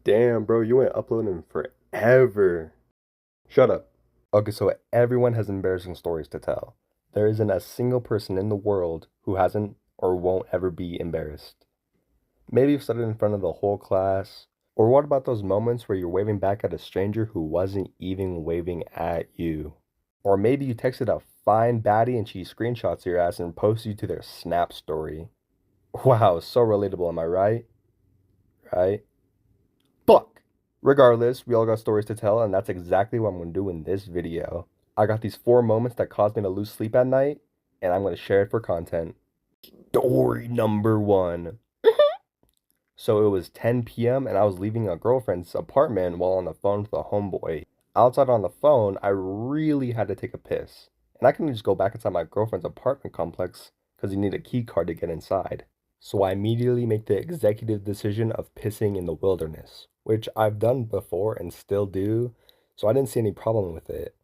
Damn, bro, you ain't uploading forever. Shut up. Okay, so everyone has embarrassing stories to tell. There isn't a single person in the world who hasn't or won't ever be embarrassed. Maybe you've said it in front of the whole class. Or what about those moments where you're waving back at a stranger who wasn't even waving at you? Or maybe you texted a fine baddie and she screenshots your ass and posts you to their Snap story. Wow, so relatable, am I right? Right? Fuck! Regardless, we all got stories to tell, and that's exactly what I'm going to do in this video. I got these 4 moments that caused me to lose sleep at night, and I'm going to share it for content. Story number one. So it was 10 p.m. and I was leaving a girlfriend's apartment while on the phone with a homeboy. Outside on the phone, I really had to take a piss. And I couldn't just go back inside my girlfriend's apartment complex because you need a key card to get inside. So I immediately make the executive decision of pissing in the wilderness, which I've done before and still do, so I didn't see any problem with it.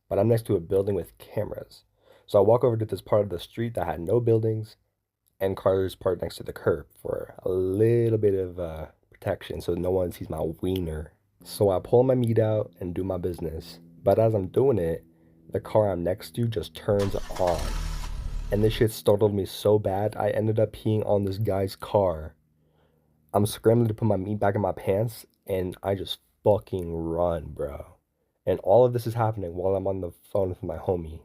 But I'm next to a building with cameras. So I walk over to this part of the street that had no buildings and cars parked next to the curb for a little bit of protection so no one sees my wiener. So I pull my meat out and do my business. But as I'm doing it, the car I'm next to just turns on. And this shit startled me so bad, I ended up peeing on this guy's car. I'm scrambling to put my meat back in my pants, and I just fucking run, bro. And all of this is happening while I'm on the phone with my homie.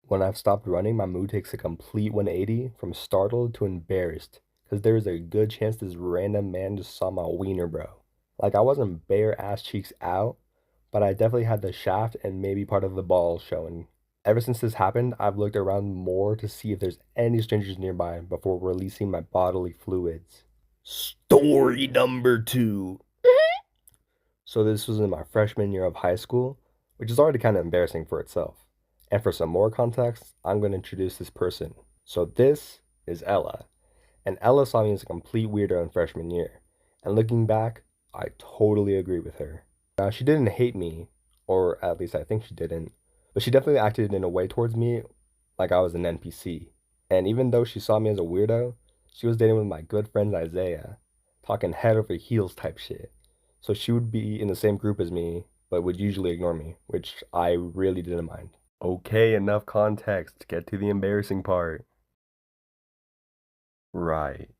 When I've stopped running, my mood takes a complete 180 from startled to embarrassed, because there is a good chance this random man just saw my wiener, bro. Like, I wasn't bare ass cheeks out, but I definitely had the shaft and maybe part of the ball showing. Ever since this happened, I've looked around more to see if there's any strangers nearby before releasing my bodily fluids. Story number two. So this was in my freshman year of high school, which is already kind of embarrassing for itself. And for some more context, I'm going to introduce this person. So this is Ella. And Ella saw me as a complete weirdo in freshman year. And looking back, I totally agree with her. Now, she didn't hate me, or at least I think she didn't, but she definitely acted in a way towards me like I was an NPC. And even though she saw me as a weirdo, she was dating with my good friend Isaiah, talking head over heels type shit. So she would be in the same group as me, but would usually ignore me, which I really didn't mind. Okay, enough context. Get to the embarrassing part. Right.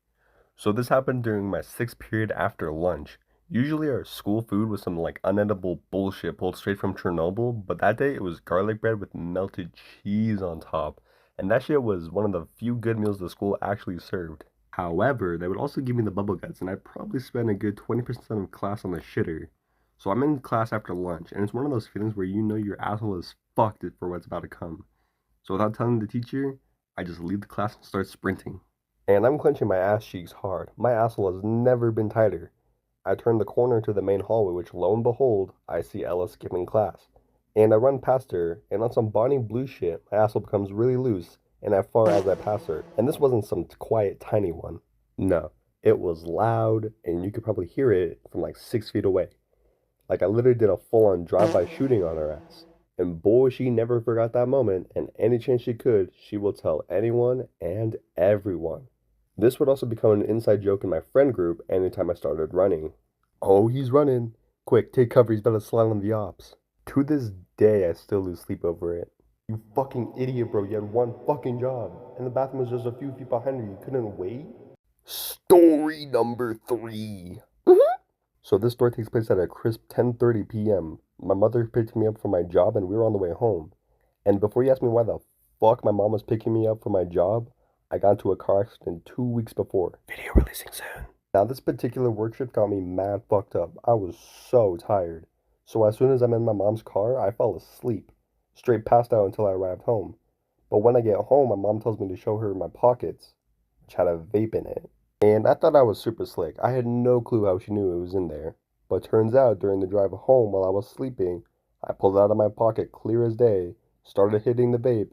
So this happened during my sixth period after lunch. Usually our school food was some like unedible bullshit pulled straight from Chernobyl, but that day it was garlic bread with melted cheese on top. And that shit was one of the few good meals the school actually served. However, they would also give me the bubble guts, and I'd probably spend a good 20% of class on the shitter. So I'm in class after lunch, and it's one of those feelings where you know your asshole is fucked for what's about to come. So without telling the teacher, I just leave the class and start sprinting. And I'm clenching my ass cheeks hard. My asshole has never been tighter. I turn the corner to the main hallway, which lo and behold, I see Ella skipping class. And I run past her, and on some Bonnie Blue shit, my asshole becomes really loose, and as far as I pass her. And this wasn't some quiet, tiny one. No, it was loud, and you could probably hear it from like 6 feet away. Like I literally did a full-on drive-by shooting on her ass. And boy, she never forgot that moment, and any chance she could, she will tell anyone and everyone. This would also become an inside joke in my friend group anytime I started running. Oh, he's running. Quick, take cover, he's about to slide on the ops. To this day, I still lose sleep over it. You fucking idiot, bro. You had one fucking job. And the bathroom was just a few feet behind you. You couldn't wait? Story number three. So this story takes place at a crisp 10:30 p.m. My mother picked me up from my job and we were on the way home. And before you ask me why the fuck my mom was picking me up from my job, I got into a car accident 2 weeks before. Video releasing soon. Now this particular work shift got me mad fucked up. I was so tired. So as soon as I'm in my mom's car, I fell asleep. Straight passed out until I arrived home. But when I get home, my mom tells me to show her my pockets, which had a vape in it. And I thought I was super slick. I had no clue how she knew it was in there. But turns out during the drive home while I was sleeping, I pulled it out of my pocket clear as day, started hitting the vape,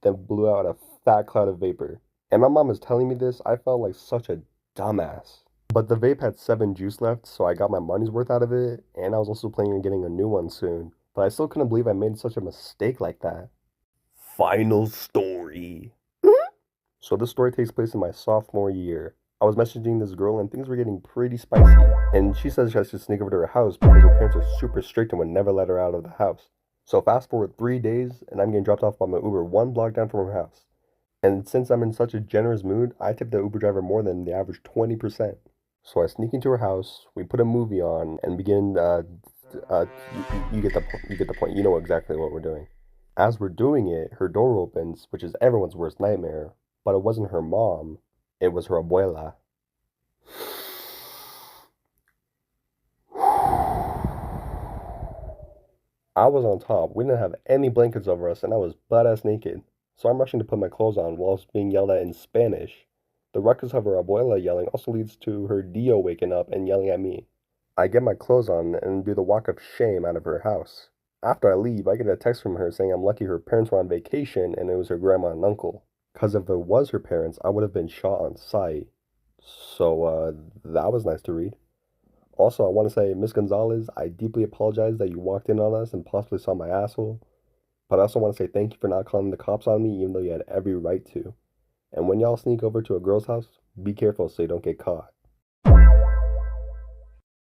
then blew out a fat cloud of vapor. And my mom is telling me this, I felt like such a dumbass. But the vape had 7 juice left, so I got my money's worth out of it, and I was also planning on getting a new one soon. But I still couldn't believe I made such a mistake like that. Final story. So this story takes place in my sophomore year. I was messaging this girl and things were getting pretty spicy. And she says I should sneak over to her house because her parents are super strict and would never let her out of the house. So fast forward 3 days and I'm getting dropped off by my Uber one block down from her house. And since I'm in such a generous mood, I tip the Uber driver more than the average 20%. So I sneak into her house, we put a movie on, and begin. Uh, you get the you get the point. You know exactly what we're doing. As we're doing it, her door opens, which is everyone's worst nightmare. But it wasn't her mom; it was her abuela. I was on top. We didn't have any blankets over us, and I was butt ass naked. So I'm rushing to put my clothes on whilst being yelled at in Spanish. The ruckus of her abuela yelling also leads to her Dio waking up and yelling at me. I get my clothes on and do the walk of shame out of her house. After I leave, I get a text from her saying I'm lucky her parents were on vacation and it was her grandma and uncle. Because if it was her parents, I would have been shot on sight. So, that was nice to read. Also, I want to say, Miss Gonzalez, I deeply apologize that you walked in on us and possibly saw my asshole. But I also want to say thank you for not calling the cops on me, even though you had every right to. And when y'all sneak over to a girl's house, be careful so you don't get caught.